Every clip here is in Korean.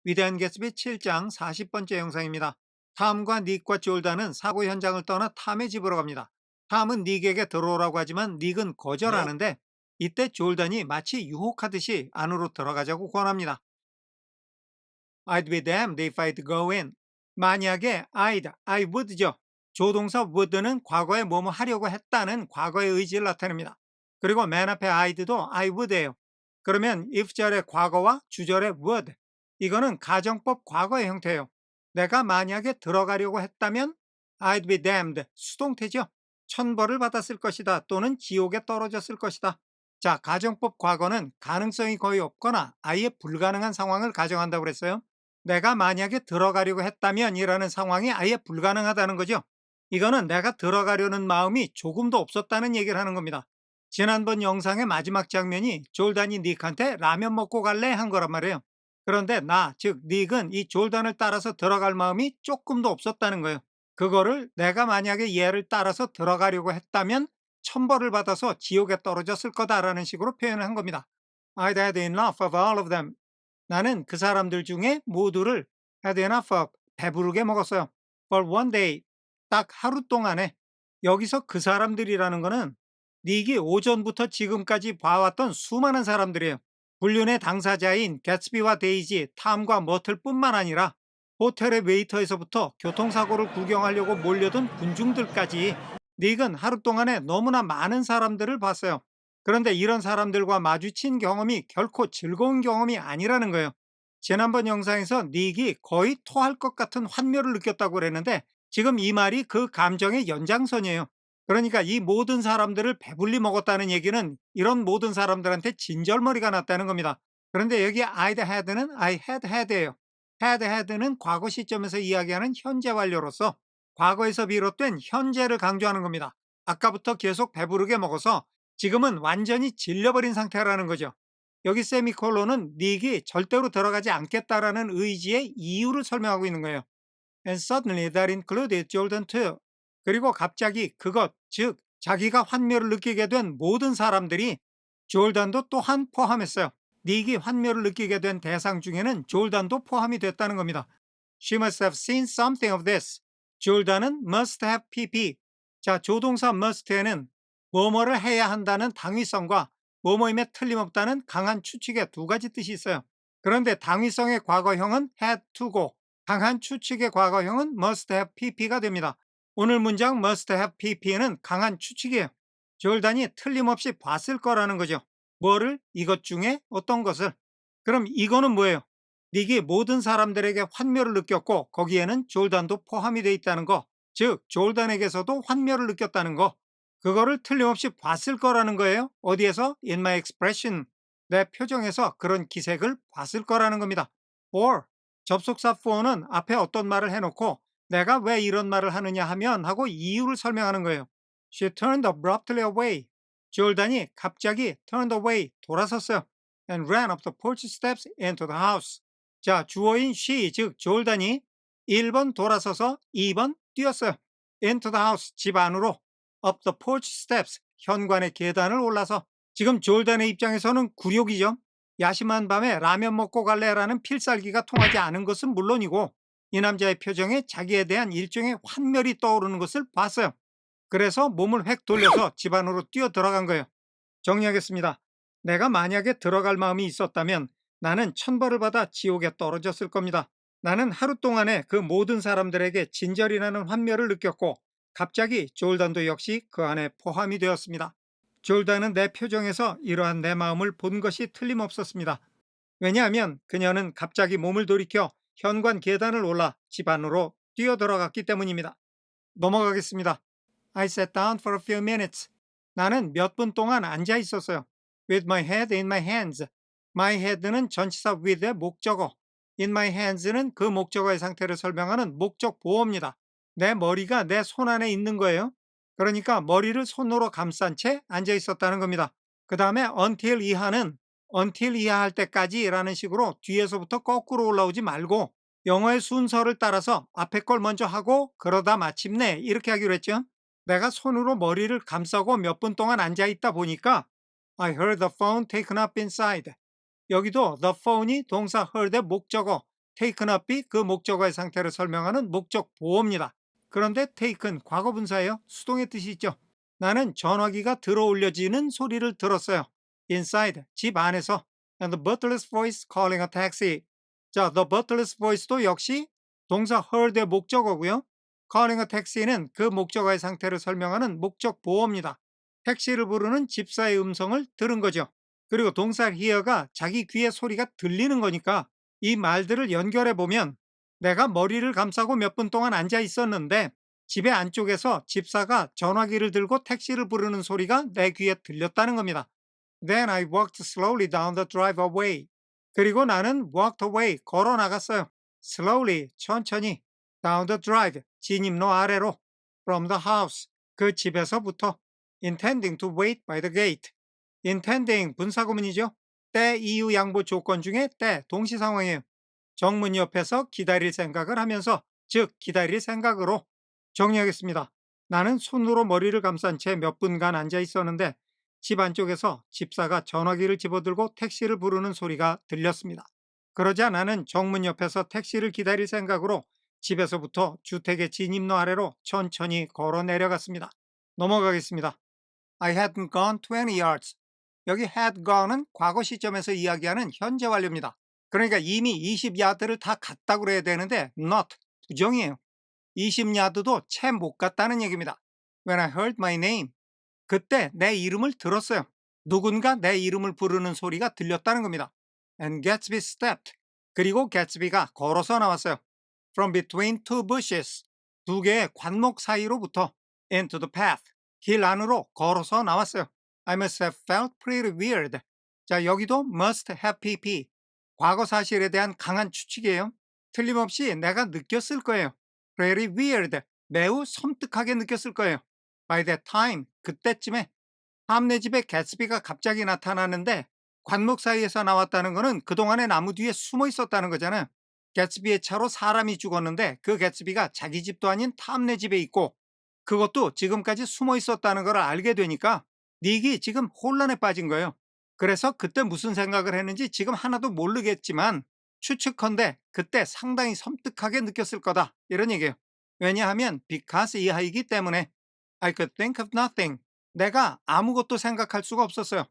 위대한 개츠비 7장 40번째 영상입니다. 탐과 닉과 졸단은 사고 현장을 떠나 탐의 집으로 갑니다. 탐은 닉에게 들어오라고 하지만 닉은 거절하는데 이때 졸단이 마치 유혹하듯이 안으로 들어가자고 권합니다. I'd be damned if I'd go in. 만약에 I would죠. 조동사 would는 과거에 뭐뭐 하려고 했다는 과거의 의지를 나타냅니다. 그리고 맨 앞에 I'd도 I would예요. 그러면 if 절의 과거와 주절의 would, 이거는 가정법 과거의 형태예요. 내가 만약에 들어가려고 했다면 I'd be damned, 수동태죠. 천벌을 받았을 것이다 또는 지옥에 떨어졌을 것이다. 자, 가정법 과거는 가능성이 거의 없거나 아예 불가능한 상황을 가정한다고 그랬어요. 내가 만약에 들어가려고 했다면 이라는 상황이 아예 불가능하다는 거죠. 이거는 내가 들어가려는 마음이 조금도 없었다는 얘기를 하는 겁니다. 지난번 영상의 마지막 장면이 졸단이 닉한테 라면 먹고 갈래? 한 거란 말이에요. 그런데 즉 닉은 이 졸단을 따라서 들어갈 마음이 조금도 없었다는 거예요. 그거를 내가 만약에 얘를 따라서 들어가려고 했다면 천벌을 받아서 지옥에 떨어졌을 거다라는 식으로 표현을 한 겁니다. I'd had enough of all of them. 나는 그 사람들 중에 모두를 had enough of, 배부르게 먹었어요. For one day, 딱 하루 동안에. 여기서 그 사람들이라는 거는 닉이 오전부터 지금까지 봐왔던 수많은 사람들이에요. 불륜의 당사자인 개츠비와 데이지, 탐과 머틀 뿐만 아니라 호텔의 웨이터에서부터 교통사고를 구경하려고 몰려든 군중들까지 닉은 하루 동안에 너무나 많은 사람들을 봤어요. 그런데 이런 사람들과 마주친 경험이 결코 즐거운 경험이 아니라는 거예요. 지난번 영상에서 닉이 거의 토할 것 같은 환멸을 느꼈다고 그랬는데 지금 이 말이 그 감정의 연장선이에요. 그러니까 이 모든 사람들을 배불리 먹었다는 얘기는 이런 모든 사람들한테 진절머리가 났다는 겁니다. 그런데 여기 I'd had는 I had had예요. had had는 과거 시점에서 이야기하는 현재 완료로서 과거에서 비롯된 현재를 강조하는 겁니다. 아까부터 계속 배부르게 먹어서 지금은 완전히 질려버린 상태라는 거죠. 여기 세미콜론은 닉이 절대로 들어가지 않겠다라는 의지의 이유를 설명하고 있는 거예요. And suddenly that included Jordan too. 그리고 갑자기 그것, 즉 자기가 환멸을 느끼게 된 모든 사람들이 졸단도 또한 포함했어요. 닉이 환멸을 느끼게 된 대상 중에는 졸단도 포함이 됐다는 겁니다. She must have seen something of this. 졸단은 must have pp. 자, 조동사 must에는 뭐뭐를 해야 한다는 당위성과 뭐뭐임에 틀림없다는 강한 추측의 두 가지 뜻이 있어요. 그런데 당위성의 과거형은 had to go, 강한 추측의 과거형은 must have pp가 됩니다. 오늘 문장 must have pp는 강한 추측이에요. 졸단이 틀림없이 봤을 거라는 거죠. 뭐를? 이것 중에 어떤 것을. 그럼 이거는 뭐예요? 닉이 모든 사람들에게 환멸을 느꼈고 거기에는 졸단도 포함이 되어 있다는 거, 즉 졸단에게서도 환멸을 느꼈다는 거, 그거를 틀림없이 봤을 거라는 거예요. 어디에서? In my expression, 내 표정에서 그런 기색을 봤을 거라는 겁니다. or, 접속사 for는 앞에 어떤 말을 해놓고 내가 왜 이런 말을 하느냐 하면 하고 이유를 설명하는 거예요. She turned abruptly away. 졸단이 갑자기 turned away, 돌아섰어요. And ran up the porch steps into the house. 자, 주어인 she, 즉 졸단이 1번 돌아서서 2번 뛰었어요. into the house, 집 안으로. up the porch steps, 현관의 계단을 올라서. 지금 졸단의 입장에서는 굴욕이죠. 야심한 밤에 라면 먹고 갈래라는 필살기가 통하지 않은 것은 물론이고 이 남자의 표정에 자기에 대한 일종의 환멸이 떠오르는 것을 봤어요. 그래서 몸을 획 돌려서 집 안으로 뛰어 들어간 거예요. 정리하겠습니다. 내가 만약에 들어갈 마음이 있었다면 나는 천벌을 받아 지옥에 떨어졌을 겁니다. 나는 하루 동안에 그 모든 사람들에게 진절이 나는 환멸을 느꼈고 갑자기 졸단도 역시 그 안에 포함이 되었습니다. 졸단은 내 표정에서 이러한 내 마음을 본 것이 틀림없었습니다. 왜냐하면 그녀는 갑자기 몸을 돌이켜 현관 계단을 올라 집 안으로 뛰어 들어갔기 때문입니다. 넘어가겠습니다. I sat down for a few minutes. 나는 몇 분 동안 앉아 있었어요. With my head in my hands. My head는 전치사 with의 목적어. In my hands는 그 목적어의 상태를 설명하는 목적 보어입니다. 내 머리가 내 손 안에 있는 거예요. 그러니까 머리를 손으로 감싼 채 앉아 있었다는 겁니다. 그 다음에 until 이하는 until 이하 할 때까지라는 식으로 뒤에서부터 거꾸로 올라오지 말고 영어의 순서를 따라서 앞에 걸 먼저 하고 그러다 마침내 이렇게 하기로 했죠. 내가 손으로 머리를 감싸고 몇 분 동안 앉아 있다 보니까 I heard the phone taken up inside. 여기도 the phone이 동사 heard의 목적어, taken up이 그 목적어의 상태를 설명하는 목적 보어입니다. 그런데 taken 과거 분사예요. 수동의 뜻이 있죠. 나는 전화기가 들어올려지는 소리를 들었어요. inside 집 안에서 and the butler's voice calling a taxi. 자, the butler's voice도 역시 동사 heard의 목적어고요. calling a taxi는 그 목적어의 상태를 설명하는 목적 보어입니다. 택시를 부르는 집사의 음성을 들은 거죠. 그리고 동사 hear가 자기 귀에 소리가 들리는 거니까 이 말들을 연결해 보면 내가 머리를 감싸고 몇 분 동안 앉아 있었는데 집의 안쪽에서 집사가 전화기를 들고 택시를 부르는 소리가 내 귀에 들렸다는 겁니다. Then I walked slowly down the driveway. 그리고 나는 walked away, 걸어 나갔어요. Slowly, 천천히, down the drive, 진입로 아래로, from the house, 그 집에서부터, intending to wait by the gate. intending, 분사구문이죠. 때, 이유, 양보 조건 중에 때, 동시 상황이에요. 정문 옆에서 기다릴 생각을 하면서, 즉, 기다릴 생각으로 정리하겠습니다. 나는 손으로 머리를 감싼 채 몇 분간 앉아 있었는데, 집 안쪽에서 집사가 전화기를 집어들고 택시를 부르는 소리가 들렸습니다. 그러자 나는 정문 옆에서 택시를 기다릴 생각으로 집에서부터 주택의 진입로 아래로 천천히 걸어 내려갔습니다. 넘어가겠습니다. I hadn't gone 20 yards. 여기 had gone은 과거 시점에서 이야기하는 현재 완료입니다. 그러니까 이미 20야드를 다 갔다고 그래야 되는데 not, 부정이에요. 20야드도 채 못 갔다는 얘기입니다. When I heard my name, 그때 내 이름을 들었어요. 누군가 내 이름을 부르는 소리가 들렸다는 겁니다. And Gatsby stepped. 그리고 Gatsby가 걸어서 나왔어요. From between two bushes. 두 개의 관목 사이로부터 into the path. 길 안으로 걸어서 나왔어요. I must have felt pretty weird. 자, 여기도 must have pp. 과거 사실에 대한 강한 추측이에요. 틀림없이 내가 느꼈을 거예요. Pretty weird. 매우 섬뜩하게 느꼈을 거예요. By that time, 그때쯤에 함네 집에 개츠비가 갑자기 나타나는데 관목 사이에서 나왔다는 거는 그동안에 나무 뒤에 숨어 있었다는 거잖아요. 개츠비의 차로 사람이 죽었는데 그 개츠비가 자기 집도 아닌 탐네 집에 있고 그것도 지금까지 숨어 있었다는 걸 알게 되니까 닉이 지금 혼란에 빠진 거예요. 그래서 그때 무슨 생각을 했는지 지금 하나도 모르겠지만 추측컨대 그때 상당히 섬뜩하게 느꼈을 거다 이런 얘기예요. 왜냐하면 because 이하이기 때문에 I could think of nothing. 내가 아무것도 생각할 수가 없었어요.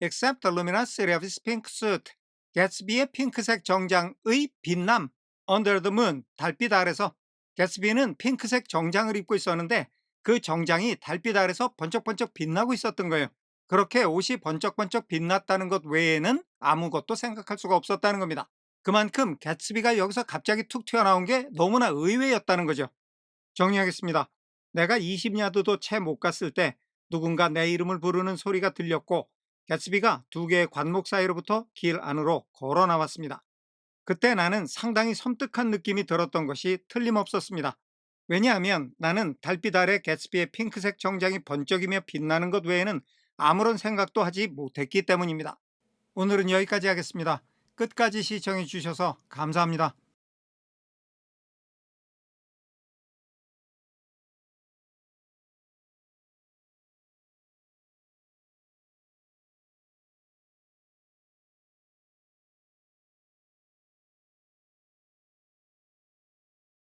Except the luminosity of his pink suit. 개츠비의 핑크색 정장의 빛남. Under the moon. 달빛 아래서. 개츠비는 핑크색 정장을 입고 있었는데 그 정장이 달빛 아래서 번쩍번쩍 빛나고 있었던 거예요. 그렇게 옷이 번쩍번쩍 빛났다는 것 외에는 아무것도 생각할 수가 없었다는 겁니다. 그만큼 개츠비가 여기서 갑자기 툭 튀어나온 게 너무나 의외였다는 거죠. 정리하겠습니다. 내가 20야드도 채 못 갔을 때 누군가 내 이름을 부르는 소리가 들렸고 개츠비가 두 개의 관목 사이로부터 길 안으로 걸어 나왔습니다. 그때 나는 상당히 섬뜩한 느낌이 들었던 것이 틀림없었습니다. 왜냐하면 나는 달빛 아래 개츠비의 핑크색 정장이 번쩍이며 빛나는 것 외에는 아무런 생각도 하지 못했기 때문입니다. 오늘은 여기까지 하겠습니다. 끝까지 시청해 주셔서 감사합니다.